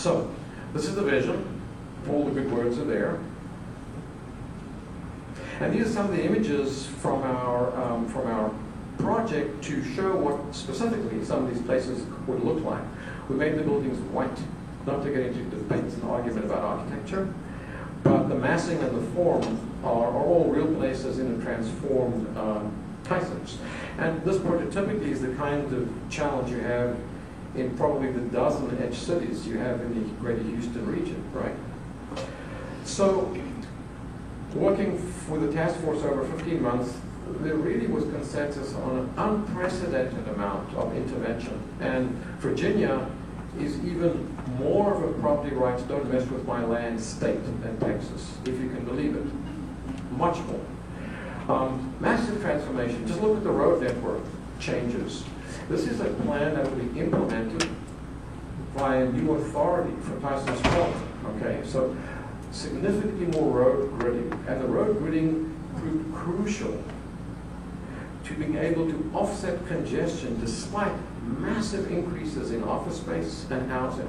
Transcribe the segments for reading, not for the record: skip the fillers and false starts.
So, this is the vision. All the good words are there. And these are some of the images from our project to show what specifically some of these places would look like. We made the buildings white, not to get into debates and argument about architecture, but the massing and the form are all real places in a transformed Tysons. And this prototypically is the kind of challenge you have in probably the dozen edge cities you have in the greater Houston region, right? So, working with the task force over 15 months, there really was consensus on an unprecedented amount of intervention. And Virginia is even more of a property rights, don't mess with my land state than Texas, if you can believe it. Much more. Massive transformation. Just look at the road network changes. This is a plan that will be implemented by a new authority for Tysons Corner. Okay, so significantly more road gridding. And the road gridding proved crucial to being able to offset congestion despite massive increases in office space and housing.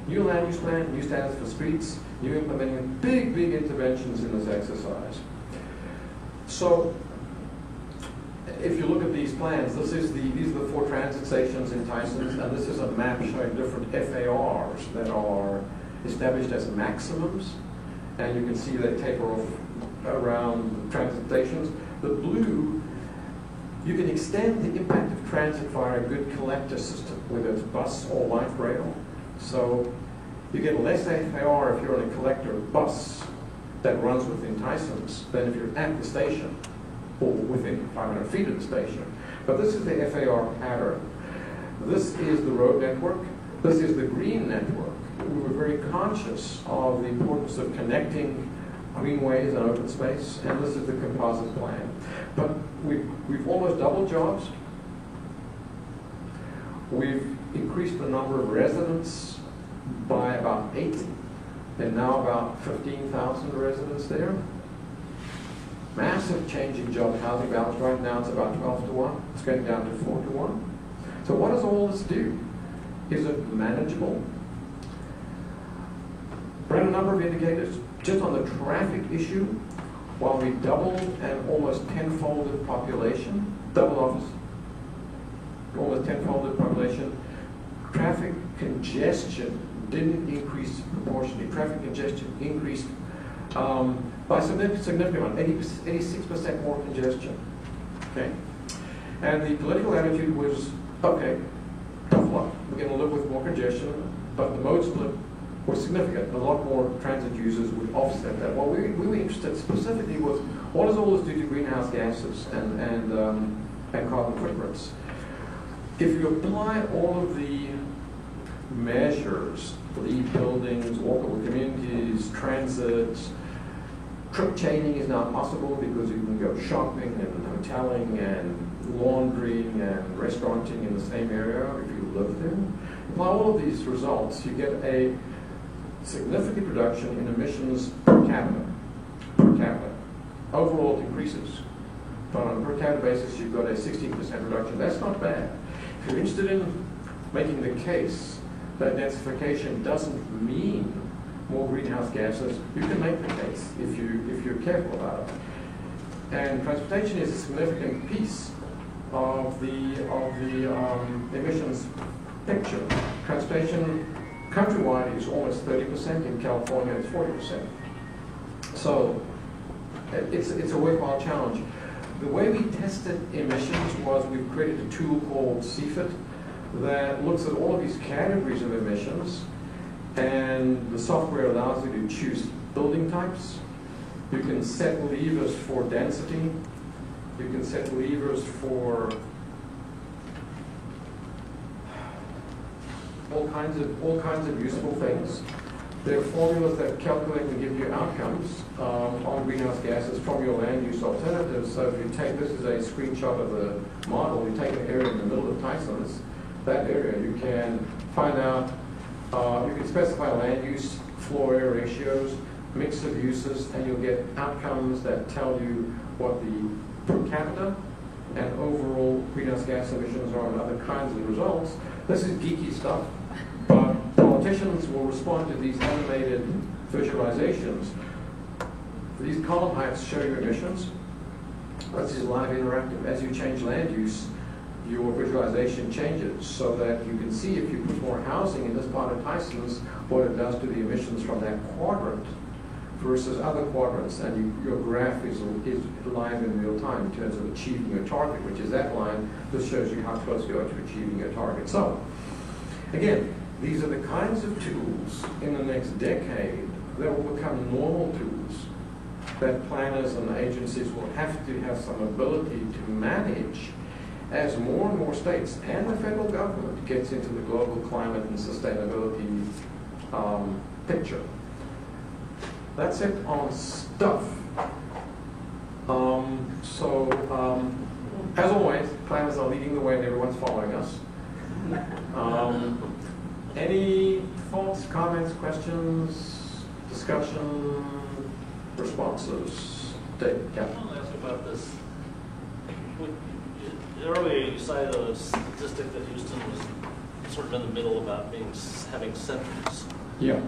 New land use plan, new standards for streets, new implementing big interventions in this exercise. So, if you look at these plans, these are the 4 transit stations in Tysons, and this is a map showing different FARs that are established as maximums, and you can see they taper off around the transit stations. The blue, you can extend the impact of transit via a good collector system, whether it's bus or light rail. So you get less FAR if you're on a collector bus that runs within Tysons than if you're at the station or within 500 feet of the station. But this is the FAR pattern. This is the road network. This is the green network. We were very conscious of the importance of connecting greenways and open space, and this is the composite plan. But we've almost doubled jobs. We've increased the number of residents by about 8, and now about 15,000 residents there. Massive change in job housing balance. Right now it's about 12 to 1. It's going down to 4 to 1. So what does all this do? Is it manageable? Ran a number of indicators. Just on the traffic issue, while we doubled and almost tenfolded population, doubled office, almost tenfolded population, traffic congestion didn't increase proportionally. Traffic congestion increased by a significant amount, 86% more congestion. Okay? And the political attitude was, okay, tough luck. We're going to live with more congestion, but the mode split was significant. A lot more transit users would offset that. What we were interested specifically was, what does all this do to greenhouse gases and carbon footprints? If you apply all of the measures, LEED buildings, walkable communities, transit, trip chaining is now possible because you can go shopping and hoteling and laundry and restauranting in the same area if you live there. Apply all of these results, you get a significant reduction in emissions per capita. Per capita. Overall, it increases. But on a per capita basis, you've got a 16% reduction. That's not bad. If you're interested in making the case that densification doesn't mean more greenhouse gases, you can make the case if you're careful about it. And transportation is a significant piece of the emissions picture. Transportation countrywide is almost 30%. In California, it's 40%. So it's a worthwhile challenge. The way we tested emissions was we've created a tool called CFIT that looks at all of these categories of emissions, and the software allows you to choose building types. You can set levers for density. You can set levers for all kinds of useful things. There are formulas that calculate and give you outcomes on greenhouse gases from your land use alternatives. So if you take, this is a screenshot of the model, you take an area in the middle of Tysons, that area, you can find out, you can specify land use, floor area ratios, mix of uses, and you'll get outcomes that tell you what the per capita and overall greenhouse gas emissions are and other kinds of results. This is geeky stuff, but politicians will respond to these animated visualizations. These column heights show you emissions. This is live interactive. As you change land use, your visualization changes so that you can see if you put more housing in this part of Tysons, what it does to the emissions from that quadrant versus other quadrants, and your graph is live in real time in terms of achieving your target, which is that line. This shows you how close you are to achieving your target. So, again, these are the kinds of tools in the next decade that will become normal tools that planners and agencies will have to have some ability to manage as more and more states and the federal government gets into the global climate and sustainability picture. That's it on stuff. As always, planners are leading the way and everyone's following us. Any thoughts, comments, questions, discussion, responses? Dave, yeah. I want to ask about this. Earlier you cited a statistic that Houston was sort of in the middle about having centers. Yeah.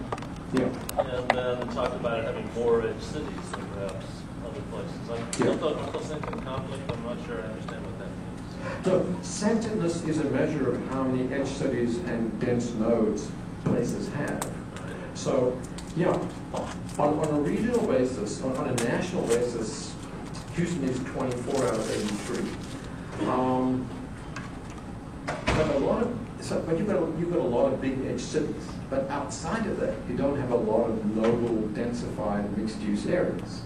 Yeah. And then talked about it having more edge cities than perhaps other places. I don't think in conflict. I'm not sure I understand what that means. So centeredness is a measure of how many edge cities and dense nodes places have. So, yeah, on a regional basis, on a national basis, Houston is 24 out of 83. But you've got a lot of big edge cities. But outside of that, you don't have a lot of nodal, densified, mixed-use areas.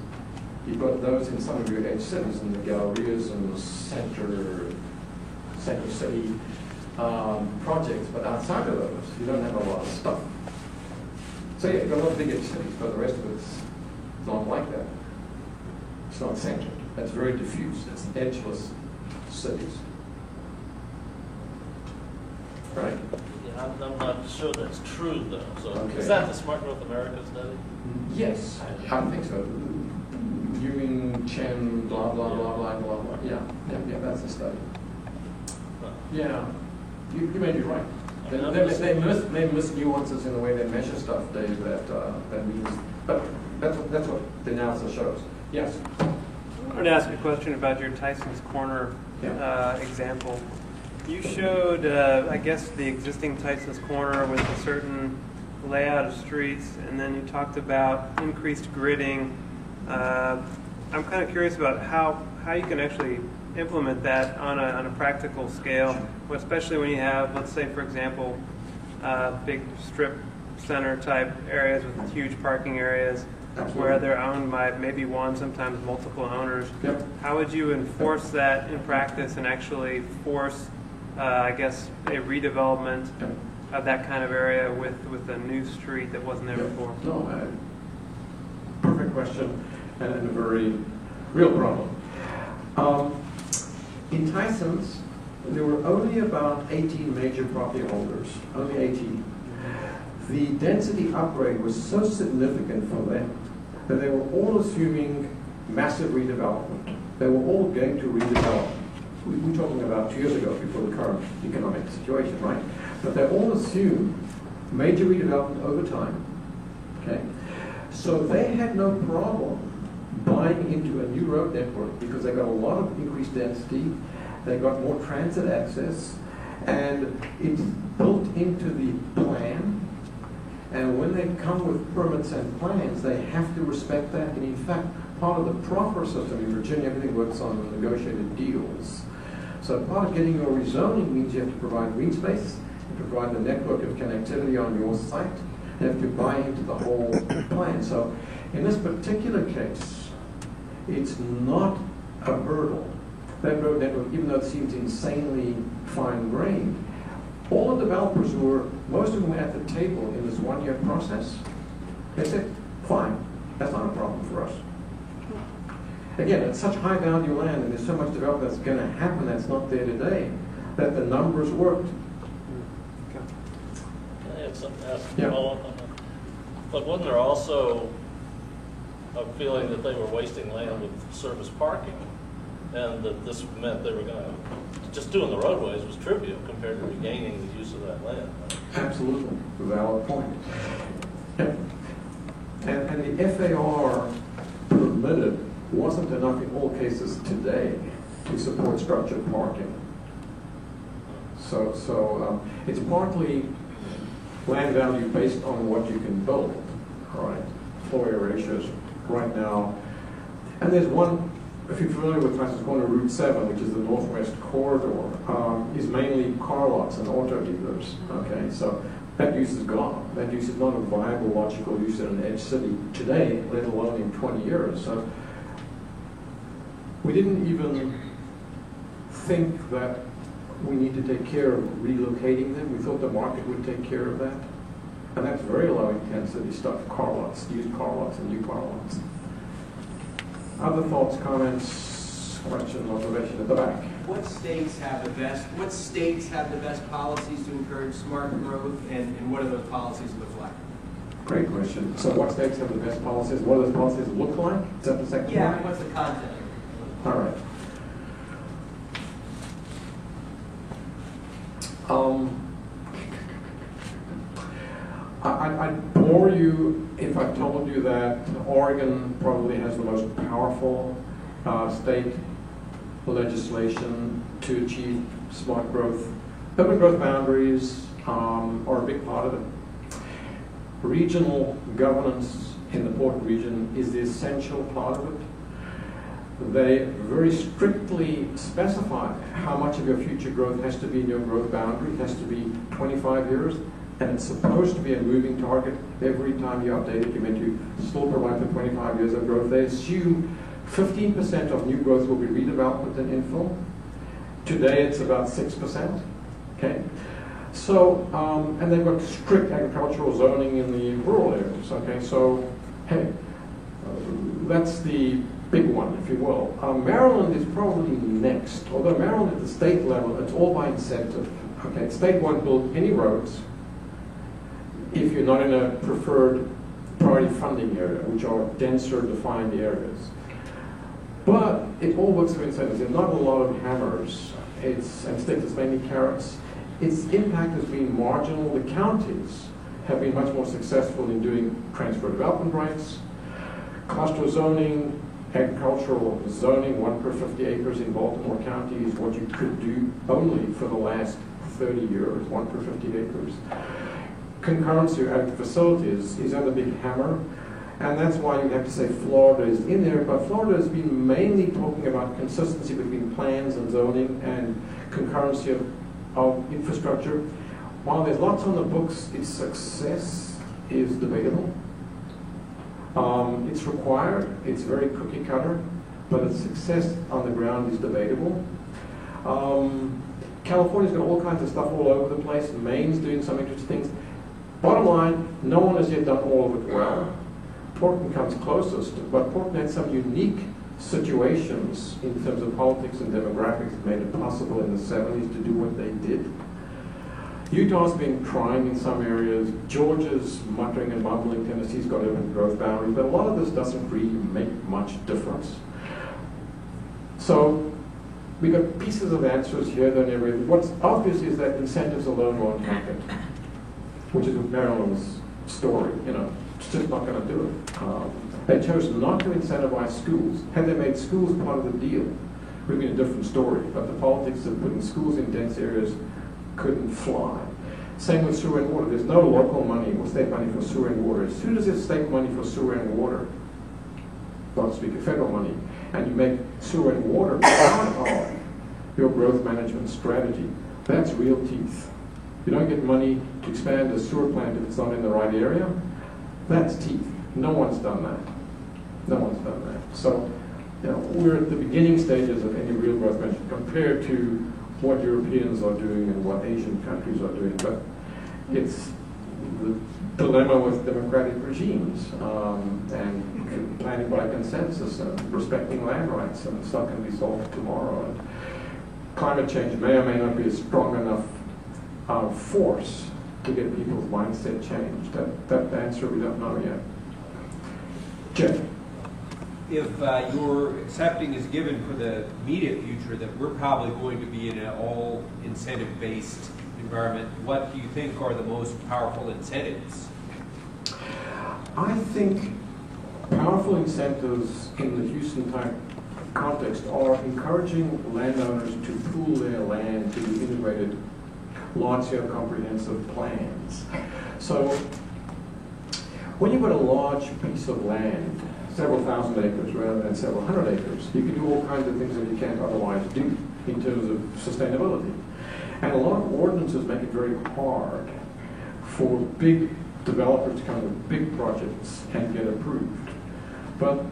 You've got those in some of your edge cities, in the Gallerias and the center city projects. But outside of those, you don't have a lot of stuff. So yeah, you've got a lot of big edge cities, but the rest of it's not like that. It's not centered. That's very diffuse. It's edgeless cities. Right? Yeah, I'm not sure that's true, though. So Okay. Is that the Smart North America study? Yes, I think so. Ewing, Chen, blah, blah, blah, blah, blah, blah. Yeah, that's the study. Huh. Yeah, you may be right. They miss nuances in the way they measure stuff, Dave, that means, but that's what the analysis shows. Yes? I wanted to ask a question about your Tysons Corner example. You showed, I guess, the existing Tysons Corner with a certain layout of streets, and then you talked about increased gridding. I'm kind of curious about how you can actually implement that on a practical scale, especially when you have, let's say, for example, big strip center type areas with huge parking areas. Absolutely. Where they're owned by maybe one, sometimes multiple owners. Yep. How would you enforce that in practice and actually force, I guess, a redevelopment of that kind of area with a new street that wasn't there before? No, perfect question and a very real problem. In Tysons, there were only about 18 major property holders, only 18. The density upgrade was so significant for them that they were all assuming massive redevelopment. They were all going to redevelop. We're talking about 2 years ago, before the current economic situation, right? But they all assumed major redevelopment over time. Okay, so they had no problem buying into a new road network because they got a lot of increased density. They got more transit access, and it's built into the plan. And when they come with permits and plans, they have to respect that. And in fact, part of the proffer system in Virginia, everything works on negotiated deals. So part of getting your rezoning means you have to provide green space, you provide the network of connectivity on your site, you have to buy into the whole plan. So in this particular case, it's not a hurdle. That road network, even though it seems insanely fine-grained, all the developers most of them were at the table in this 1 year process. They said, fine, that's not a problem for us. Again, it's such high value land and there's so much development that's going to happen that's not there today, that the numbers worked. Can I add something else? Yeah. Follow up on that? But wasn't there also a feeling that they were wasting land with service parking? and that this meant they were going to, just doing the roadways was trivial compared to regaining the use of that land. Right? Absolutely, valid point. And the FAR permitted wasn't enough in all cases today to support structured parking. So it's partly land value based on what you can build, all right? Floor area ratios right now. And there's one, if you're familiar with Tysons Corner, Route 7, which is the northwest corridor, is mainly car lots and auto dealers, okay? So that use is gone. That use is not a viable, logical use in an edge city today, let alone in 20 years. So we didn't even think that we need to take care of relocating them. We thought the market would take care of that. And that's very low intensity stuff, car lots, used car lots and new car lots. Other thoughts, comments, questions, observation at the back? What states have the best policies to encourage smart growth, and what do those policies look like? Great question. So what states have the best policies? What do those policies look like? Is that the second Yeah, one? what's the content? All right. I'd bore you if I told you that Oregon probably has the most powerful state legislation to achieve smart growth. Urban growth boundaries are a big part of it. Regional governance in the port region is the essential part of it. They very strictly specify how much of your future growth has to be in your growth boundary. It has to be 25 years, and it's supposed to be a moving target. Every time you update it, you're meant to still provide for 25 years of growth. They assume 15% of new growth will be redevelopment and infill. Today, it's about 6%. Okay, so and they've got strict agricultural zoning in the rural areas. Okay, so hey, that's the big one, if you will. Maryland is probably next, although Maryland at the state level, it's all by incentive. Okay, state won't build any roads if you're not in a preferred priority funding area, which are denser defined areas. But it all works through incentives. There's not a lot of hammers. And sticks, it's mainly carrots. Its impact has been marginal. The counties have been much more successful in doing transfer development rights, cluster zoning, agricultural zoning, 1 per 50 acres in Baltimore County is what you could do only for the last 30 years, 1 per 50 acres. Concurrency of facilities is another big hammer, and that's why you have to say Florida is in there, but Florida has been mainly talking about consistency between plans and zoning and concurrency of infrastructure. While there's lots on the books, its success is debatable. It's required, it's very cookie cutter, but its success on the ground is debatable. California's got all kinds of stuff all over the place. Maine's doing some interesting things. Bottom line, no one has yet done all of it well. Portland comes closest, but Portland had some unique situations in terms of politics and demographics that made it possible in the 70s to do what they did. Utah's been trying in some areas. Georgia's muttering and mumbling. Tennessee's got urban growth boundaries, but a lot of this doesn't really make much difference. So we got pieces of answers here, then everything. What's obvious is that incentives alone won't happen, which is Maryland's story. You know, it's just not going to do it. They chose not to incentivize schools. Had they made schools part of the deal, it would have been a different story. But the politics of putting schools in dense areas couldn't fly. Same with sewer and water. There's no local money or state money for sewer and water. As soon as there's state money for sewer and water, not to speak of federal money, and you make sewer and water part of your growth management strategy, that's real teeth. You don't get money to expand a sewer plant if it's not in the right area. That's teeth. No one's done that. No one's done that. So, you know, we're at the beginning stages of any real growth management compared to what Europeans are doing and what Asian countries are doing. But it's the dilemma with democratic regimes and planning by consensus and respecting land rights, and it's not going to be solved tomorrow. And climate change may or may not be a strong enough force to get people's mindset changed. That answer we don't know yet. Jeff? your accepting is given for the immediate future that we're probably going to be in an all incentive-based environment, what do you think are the most powerful incentives? I think powerful incentives in the Houston type context are encouraging landowners to pool their land to do integrated large-scale comprehensive plans. So when you've got a large piece of land, several thousand acres rather than several hundred acres, you can do all kinds of things that you can't otherwise do in terms of sustainability. And a lot of ordinances make it very hard for big developers to come with big projects and get approved. But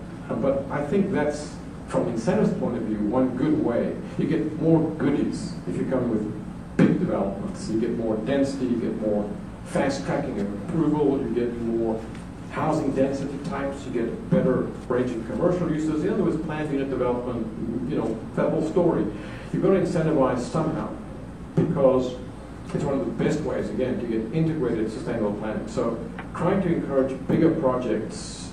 I think that's, from incentives point of view, one good way. You get more goodies if you come with big developments. You get more density, you get more fast tracking of approval, you get more housing density types, you get a better range of commercial uses. In other words, planned unit development, that whole story. You've got to incentivize somehow, because it's one of the best ways, again, to get integrated sustainable planning. So trying to encourage bigger projects.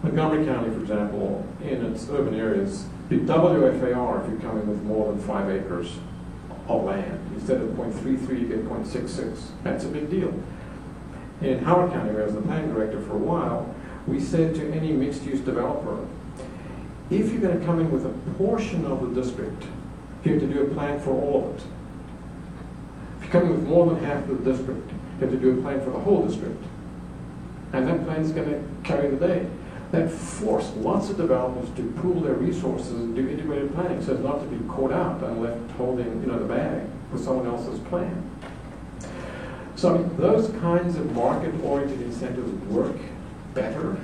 Montgomery County, for example, in its urban areas, the WFAR if you're coming with more than 5 acres of land. Instead of 0.33, you get 0.66. That's a big deal. In Howard County, where I was the planning director for a while, we said to any mixed-use developer, if you're going to come in with a portion of the district, you have to do a plan for all of it. If you're coming with more than half of the district, you have to do a plan for the whole district. And that plan's going to carry the day. That forced lots of developers to pool their resources and do integrated planning so as not to be caught out and left holding the bag with someone else's plan. So those kinds of market-oriented incentives work better.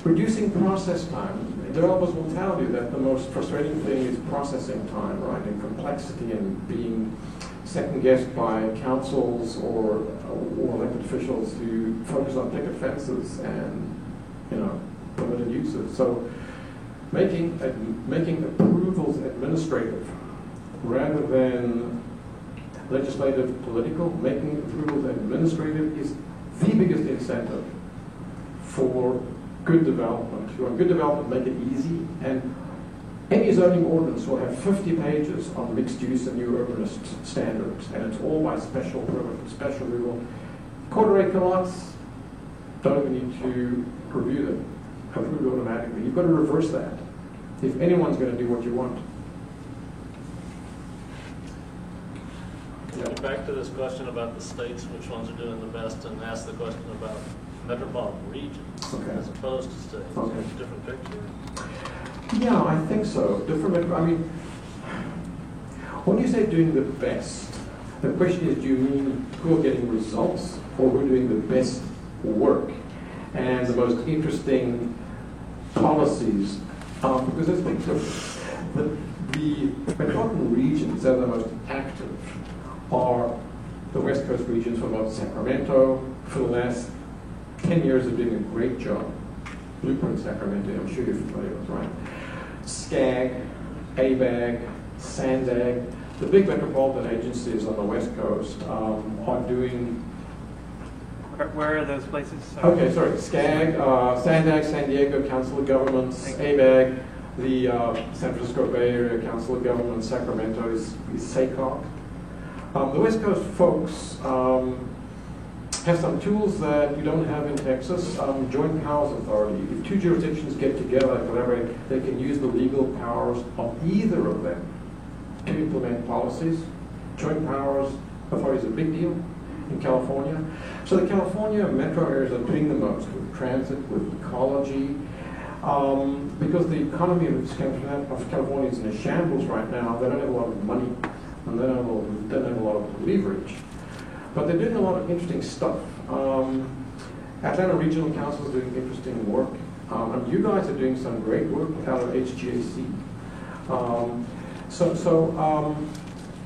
Reducing process time. Developers will tell you that the most frustrating thing is processing time, right? And complexity and being second-guessed by councils or elected officials who focus on picket fences and permitted uses. So making approvals administrative rather than legislative political, making approvals administrative is the biggest incentive for good development. If you want good development, make it easy. And any zoning ordinance will have 50 pages on mixed use and new urbanist standards, and it's all by special permit, special rule. Quarter-acre lots, don't even need to review them, approved automatically. You've got to reverse that if anyone's going to do what you want. Get back to this question about the states, which ones are doing the best, and ask the question about metropolitan regions as opposed to states. Okay. It's a different picture. Yeah, I think so. When you say doing the best, the question is, do you mean who are getting results or who are doing the best work and the most interesting policies? Because there's a big difference. The metropolitan regions that are the most active are the West Coast regions from about Sacramento. For the last 10 years, they're doing a great job. Blueprint Sacramento, I'm sure you're familiar with, right? SCAG, ABAG, SANDAG, the big metropolitan agencies on the West Coast are doing... Where are those places? Okay, sorry. SCAG, SANDAG, San Diego Council of Governments, ABAG, the San Francisco Bay Area Council of Governments, Sacramento is SACOG. The West Coast folks have some tools that you don't have in Texas. Joint Powers Authority. If two jurisdictions get together and collaborate, they can use the legal powers of either of them to implement policies. Joint Powers Authority is a big deal in California. So the California metro areas are doing the most with transit, with ecology, because the economy of California is in a shambles right now. They don't have a lot of money, and they don't have a lot of leverage. But they're doing a lot of interesting stuff. Atlanta Regional Council is doing interesting work. And you guys are doing some great work out of HGAC.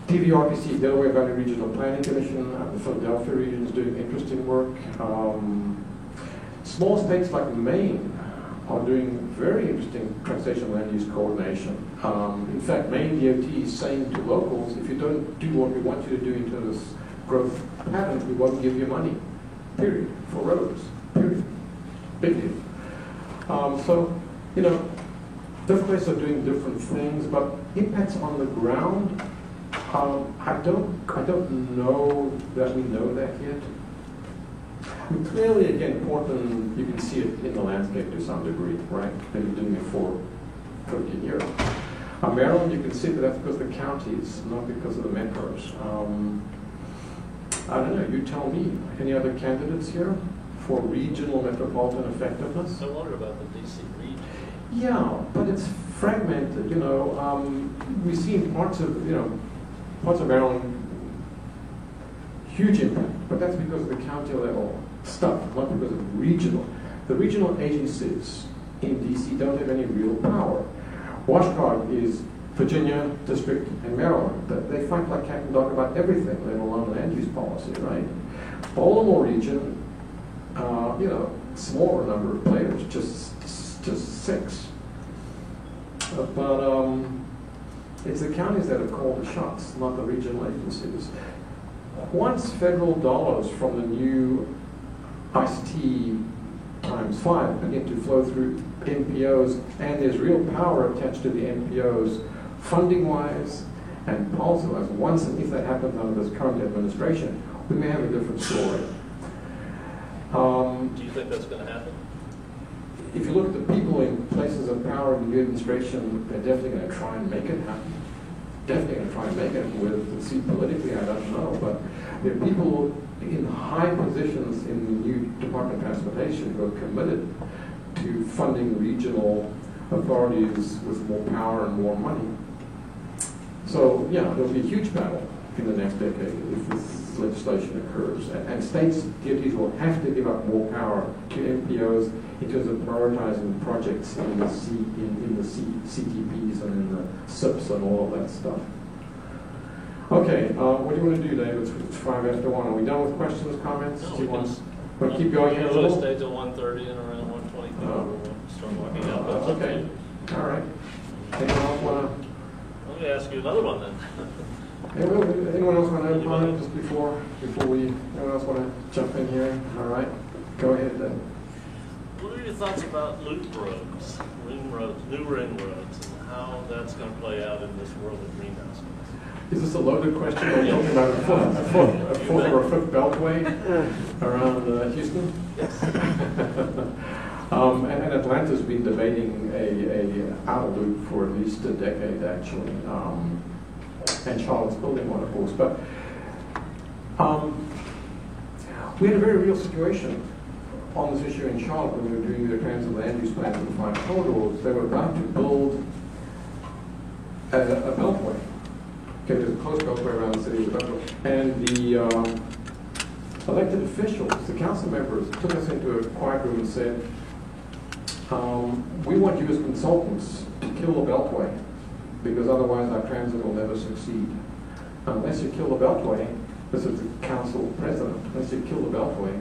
DVRPC, Delaware Valley Regional Planning Commission, the Philadelphia region is doing interesting work. Small states like Maine are doing very interesting transportation land use coordination. In fact, Maine DOT is saying to locals, if you don't do what we want you to do into this growth pattern, we won't give you money, period, for roads, period. Big deal. So, you know, different places are doing different things, but impacts on the ground, I don't know that we know that yet. I mean, clearly, again, Portland, you can see it in the landscape to some degree, right? They've been doing it for 50 years. Maryland, you can see that that's because of the counties, not because of the metros. I don't know, you tell me. Any other candidates here for regional metropolitan effectiveness? I wonder about the DC region. Yeah, but it's fragmented, you know. We see in parts of Maryland, huge impact, but that's because of the county level stuff, not because of regional. The regional agencies in DC don't have any real power. Washcard is Virginia, District, and Maryland. They fight like cat and dog about everything, let alone land use policy, right? Baltimore region, smaller number of players, just 6. But it's the counties that have called the shots, not the regional agencies. Once federal dollars from the new ICT times 5 begin to flow through NPOs, and there's real power attached to the NPOs, funding-wise and policy-wise, once and if that happens under this current administration, we may have a different story. Do you think that's going to happen? If you look at the people in places of power in the new administration, they're definitely going to try and make it happen. Definitely going to try and make it. Whether the seat politically, I don't know, but there are people in high positions in the new Department of Transportation who are committed to funding regional authorities with more power and more money. So, yeah, there'll be a huge battle in the next decade if this legislation occurs. And states, DOTs will have to give up more power to NPOs in terms of prioritizing projects in the CTPs and in the SIPs and all of that stuff. Okay, what do you want to do, David? It's 5 after 1. Are we done with questions, comments? No, do you we want can to keep going here a usually little? stay till 1:30 and around 1:20 we'll start walking out. But it's Okay, all right. Anyone else want Let me ask you another one then. to? Anyone else want to comment just before we? Anyone else want to jump in here? All right, go ahead then. What are your thoughts about loop roads, new ring roads, and how that's going to play out in this world of greenhouse gas? Is this a loaded question? Are you talking about a fourth or a fifth beltway around Houston? Yes. And Atlanta's been debating a outer loop for at least a decade, actually. And Charlotte's building one, of course. But we had a very real situation on this issue in Charlotte when we were doing the transit land use plan for the 5 corridors. They were about to build a beltway. Okay, there's a close beltway around the city of the beltway. And the elected officials, the council members, took us into a quiet room and said, we want you as consultants to kill the beltway, because otherwise our transit will never succeed. Unless you kill the beltway, this is the council president, unless you kill the beltway,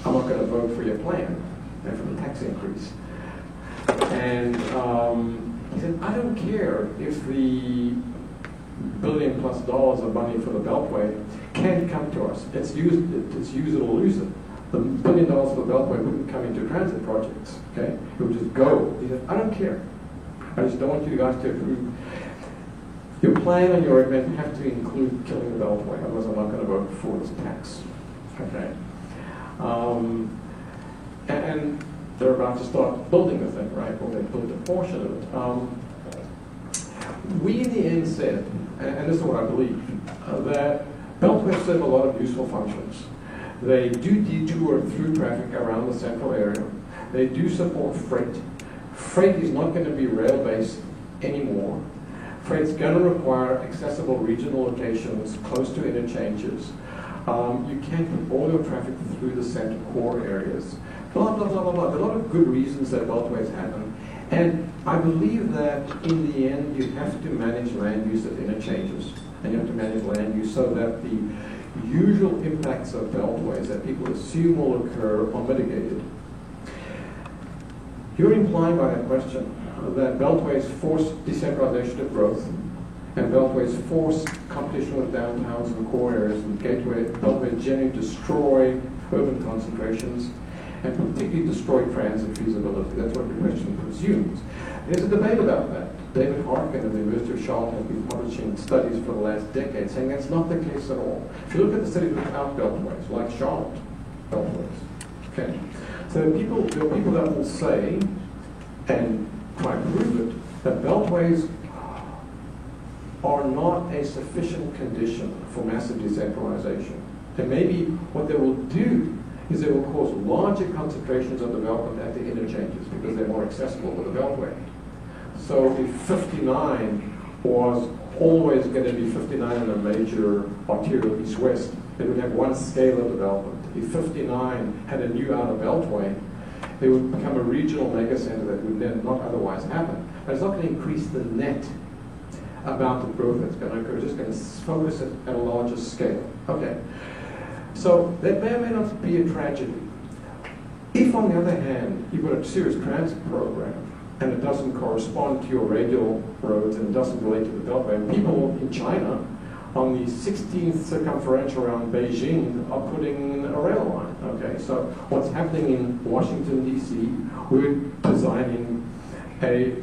I'm not going to vote for your plan and for the tax increase. And he said, I don't care if the $1 billion+ of money for the beltway can't come to us. It's use it or lose it. The $1 billion for the beltway wouldn't come into transit projects, okay? It would just go. He said, I don't care. I just don't want you guys to approve. Your plan and your event have to include killing the beltway, otherwise I'm not going to vote for this tax, okay? And they're about to start building the thing, right? Well, they built a portion of it. We in the end said, and this is what I believe, that beltways serve a lot of useful functions. They do detour through traffic around the central area. They do support freight. Freight is not going to be rail-based anymore. Freight's going to require accessible regional locations close to interchanges. You can't put all your traffic through the center core areas. Blah, blah, blah, blah, blah. There are a lot of good reasons that beltways happen. And I believe that in the end, you have to manage land use at interchanges. And you have to manage land use so that the usual impacts of beltways that people assume will occur are mitigated. You're implying by that question that beltways force decentralization of growth, and beltways force competition with downtowns and core areas, and beltways generally destroy urban concentrations. and particularly destroy transit feasibility. That's what the question presumes. There's a debate about that. David Harkin of the University of Charlotte has been publishing studies for the last decade saying that's not the case at all. If you look at the cities without beltways, like Charlotte, beltways, okay? So there are people that will say, and try to prove it, that beltways are not a sufficient condition for massive decentralization. And maybe what they will do is they will cause larger concentrations of development at the interchanges because they're more accessible with the beltway. So if 59 was always going to be 59 in a major arterial east-west, it would have one scale of development. If 59 had a new outer beltway, it would become a regional megacenter that would then not otherwise happen. But it's not going to increase the net amount of growth that's going to occur. It's just going to focus it at a larger scale. Okay. So that may or may not be a tragedy. If, on the other hand, you've got a serious transit program and it doesn't correspond to your radial roads and it doesn't relate to the beltway, and people in China on the 16th circumferential around Beijing are putting in a rail line. Okay, so what's happening in Washington, D.C., we're designing a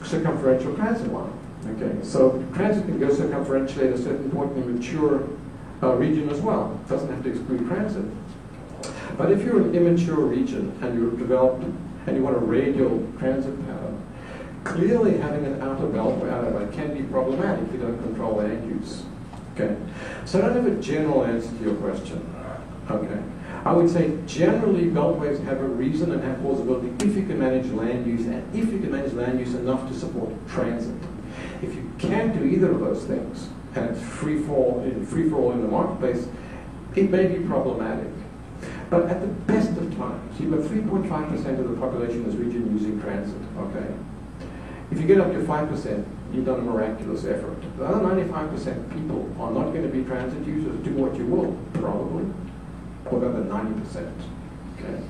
circumferential transit line. Okay, so transit can go circumferentially at a certain point in a mature region as well. It doesn't have to exclude transit. But if you're an immature region and you're developed and you want a radial transit pattern, clearly having an outer beltway out of it can be problematic if you don't control land use. Okay, so I don't have a general answer to your question. Okay, I would say generally beltways have a reason and have plausibility if you can manage land use and if you can manage land use enough to support transit. If you can't do either of those things, and it's free for all in the marketplace, it may be problematic. But at the best of times, you've got 3.5% of the population in this region using transit, okay? If you get up to 5%, you've done a miraculous effort. The other 95% people are not going to be transit users. Do what you will, probably. What about the 90%? Okay?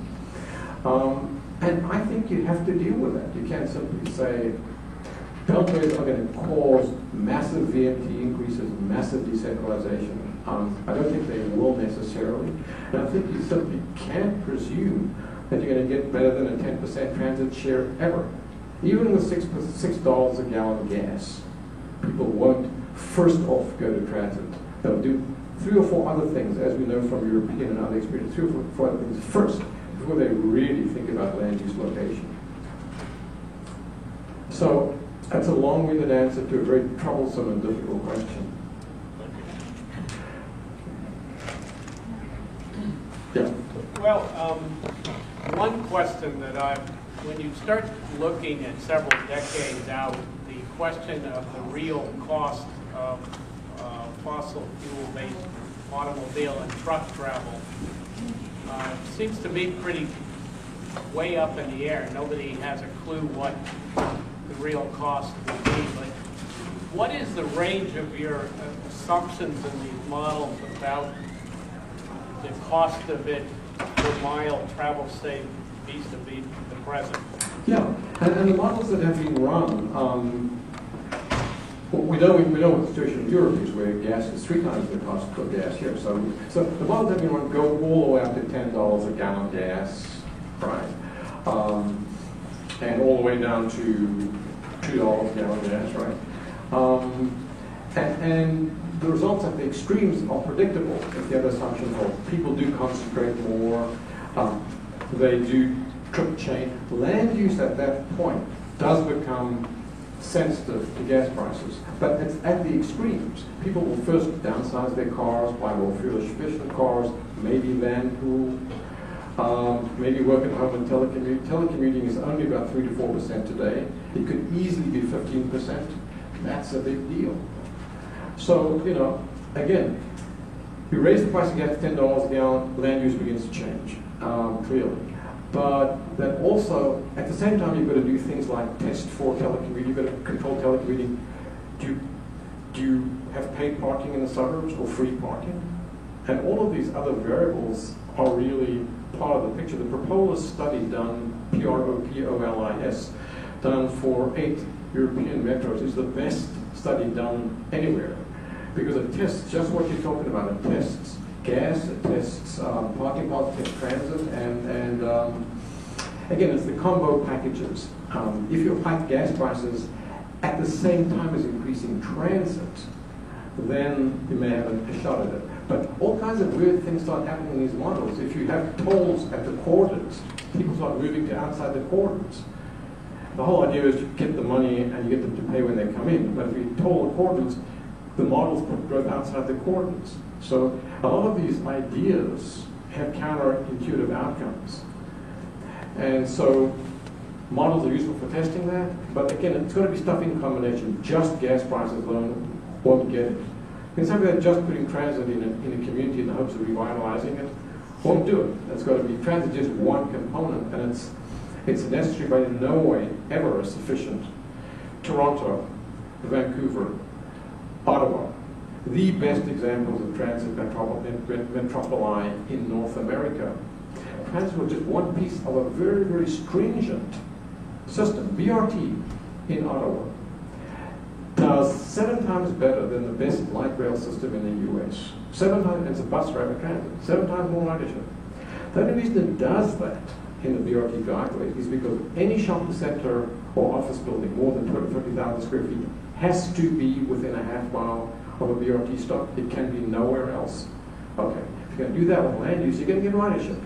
And I think you have to deal with that. You can't simply say, beltways are going to cause massive VMT increases, massive decentralization. I don't think they will necessarily. And I think you simply can't presume that you're going to get better than a 10% transit share ever. Even with $6 a gallon gas, people won't first off go to transit. They'll do 3 or 4 other things, as we know from European and other experience, 3 or 4 other things first before they really think about land use location. So that's a long-winded answer to a very troublesome and difficult question. Yeah. Well, one question that when you start looking at several decades out, the question of the real cost of fossil fuel-based automobile and truck travel seems to be pretty way up in the air. Nobody has a clue what the real cost will be. But what is the range of your assumptions in these models about the cost of it per mile travel saved vis-a-vis the present? Yeah, and the models that have been run, we know what the situation in Europe is, where gas is 3 times the cost of gas here. So the models that have been run go all the way up to $10 a gallon gas, right? And all the way down to $2 a gallon gas, right? And the results at the extremes are predictable if the other assumptions hold. People do concentrate more, they do trip chain. Land use at that point does become sensitive to gas prices, but it's at the extremes. People will first downsize their cars, buy more fuel-efficient cars, maybe van pool, maybe work at home and telecommute. Telecommuting is only about 3 to 4% today. It could easily be 15%. That's a big deal. So, again, you raise the price of gas to $10 a gallon, land use begins to change, clearly. But then also, at the same time, you've got to do things like test for telecommuting. You've got to control telecommuting. Do you have paid parking in the suburbs or free parking? And all of these other variables are really part of the picture. The Propolis study done, Propolis, done for 8 European metros is the best study done anywhere, because it tests just what you're talking about. It tests gas, it tests parking lots, it tests transit, and again, it's the combo packages. If you hike gas prices at the same time as increasing transit, then you may have a shot at it. But all kinds of weird things start happening in these models. If you have tolls at the quarters, people start moving to outside the quarters. The whole idea is to get the money and you get them to pay when they come in. But if you toll the quarters, the models put growth outside the quarters. So a lot of these ideas have counterintuitive outcomes. And so models are useful for testing that. But again, it's got to be stuff in combination. Just gas prices alone won't get it. And something that just putting transit in a community in the hopes of revitalizing it won't do it. It's got to be transit just one component, and it's necessary, but in no way ever sufficient. Toronto, Vancouver, Ottawa, the best examples of transit metropoli in North America. Transit was just one piece of a very, very stringent system. BRT in Ottawa does 7 times better than the best light rail system in the US. 7 times, it's a bus rapid transit, 7 times more ridership. The only reason it does that in the BRT guideway is because any shopping center or office building more than 30,000 square feet has to be within a half mile of a BRT stop. It can be nowhere else. Okay, if you're going to do that with land use, you're going to get ridership.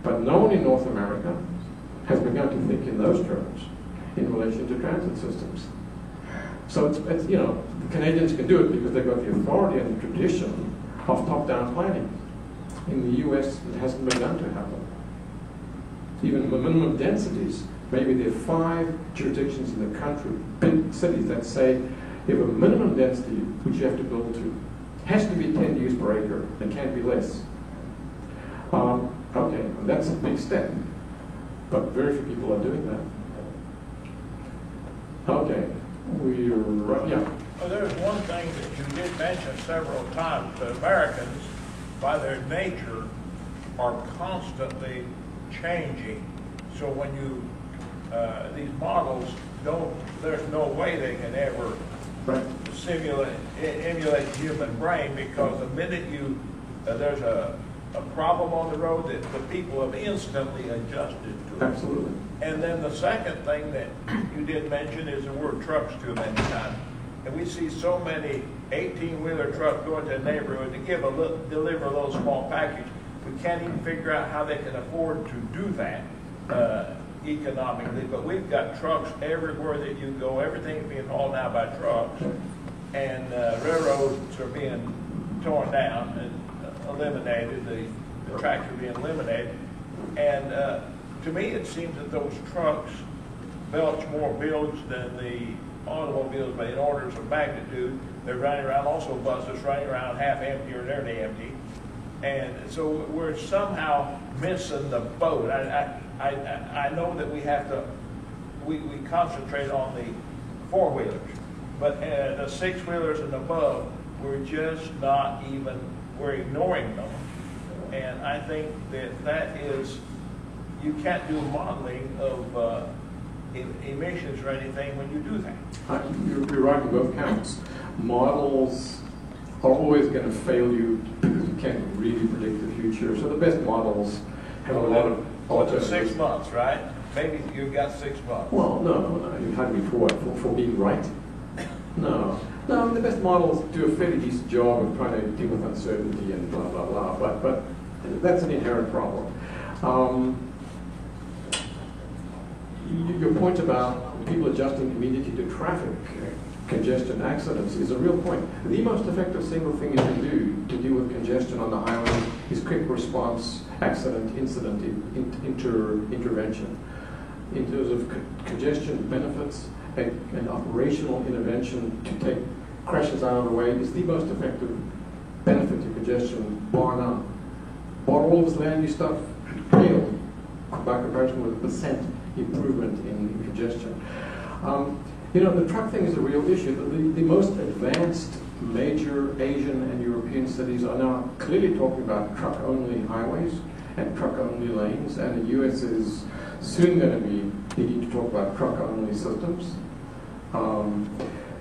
But no one in North America has begun to think in those terms in relation to transit systems. So it's you know, the Canadians can do it because they've got the authority and the tradition of top-down planning. In the US, it hasn't begun to happen. Even the minimum densities, maybe there are 5 jurisdictions in the country, big cities, that say you have a minimum density which you have to build to. Has to be 10 use per acre. It can't be less. Okay, that's a big step, but very few people are doing that. Okay, yeah. Well, there's one thing that you did mention several times. The Americans, by their nature, are constantly changing. So when you, these models don't, there's no way they can ever emulate the human brain, because the minute you, there's a problem on the road, that the people have instantly adjusted to it. Absolutely. And then the second thing that you did mention is the word trucks too many times. And we see so many 18-wheeler trucks go into a neighborhood to deliver a little small package. We can't even figure out how they can afford to do that economically. But we've got trucks everywhere that you go. Everything's being hauled now by trucks. And railroads are being torn down and eliminated. The tracks are being eliminated. And to me, it seems that those trucks belch more bilge than the automobiles by in orders of magnitude. They're running around, also buses running around half empty or nearly empty. And so we're somehow missing the boat. I know that we have to, we concentrate on the 4-wheelers, but the 6-wheelers and above, we're just not even, we're ignoring them. And I think that is, you can't do modeling of emissions or anything when you do that. You're right in both counts. Models are always going to fail you because you can't really predict the future. So the best models have a lot of alternatives. 6 months, right? Maybe you've got 6 months. Well, no. You had me for what? For being right? No. No, I mean, the best models do a fairly decent job of trying to deal with uncertainty and blah, blah, blah. But that's an inherent problem. Your point about people adjusting immediately to traffic congestion accidents is a real point. The most effective single thing you can do to deal with congestion on the highway is quick response, accident, incident, intervention. In terms of congestion benefits and operational intervention to take crashes out of the way is the most effective benefit to congestion, bar none. Bar all of this land use stuff paled by comparison with the % improvement in congestion. The truck thing is a real issue. The most advanced major Asian and European cities are now clearly talking about truck-only highways and truck-only lanes, and the US is soon going to be needing to talk about truck-only systems.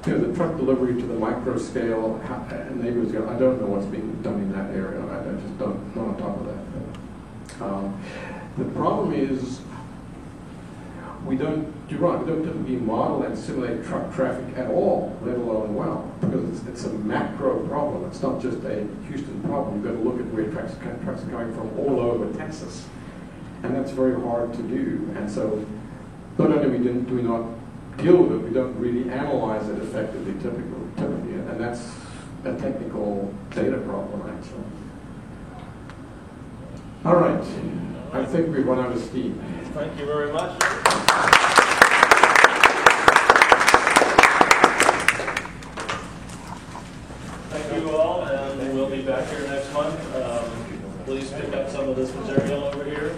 you know, the truck delivery to the micro scale, and neighbors go, I don't know what's being done in that area. I just don't, not on top of that. The problem is, we don't, you're right, we don't typically model and simulate truck traffic at all, let alone well, because it's a macro problem. It's not just a Houston problem. You've got to look at where trucks are coming from all over Texas. And that's very hard to do. And so, not only do we not deal with it, we don't really analyze it effectively, typically. And that's a technical data problem, actually. All right. I think we've run out of steam. Thank you very much. Thank you all, and we'll be back here next month. Please pick up some of this material over here.